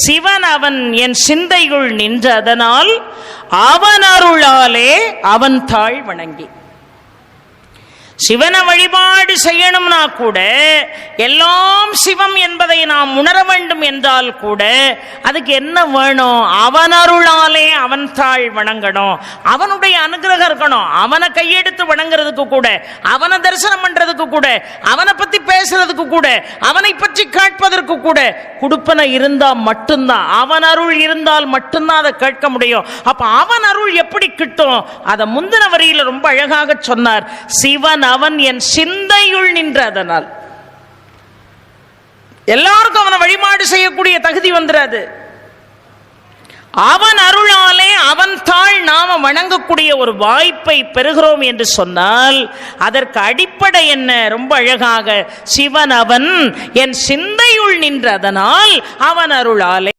சிவன் அவன் என் சிந்தையுள் நின்ற அதனால் அவன் அருளாலே அவன் தாழ் வணங்கி. சிவனை வழிபாடு செய்யணும்னா கூட, எல்லாம் சிவம் என்பதை நாம் உணர வேண்டும் என்றால் கூட அதுக்கு என்ன வேணும்? அவன் அருளாலே அவன் தாழ் வணங்கணும், அவனுடைய அனுகிரகம் இருக்கணும். அவனை கையெடுத்து வணங்குறதுக்கு கூட, அவனை தரிசனம் பண்றதுக்கு கூட, அவனை பத்தி பேசுறதுக்கு கூட, அவனை பற்றி கேட்பதற்கு கூட கொடுப்பன இருந்தா மட்டும்தான், அவன் அருள் இருந்தால் மட்டும்தான் அதை கேட்க முடியும். அப்ப அவன் அருள் எப்படி கிட்டும்? அதை முந்தின வரியில ரொம்ப அழகாக சொன்னார். சிவன் அவன் என் சிந்தையுள் நின்ற அதனால். எல்லாருக்கும் அவனை வழிபாடு செய்யக்கூடிய தகுதி வந்துராது. அவன் அருளாலே அவன் தாழ் நாம வணங்கக்கூடிய ஒரு வாய்ப்பை பெறுகிறோம் என்று சொன்னால் அதற்கு அடிப்படை என்ன? ரொம்ப அழகாக, சிவன் அவன் என் சிந்தையுள் நின்ற அதனால் அவன் அருளாலே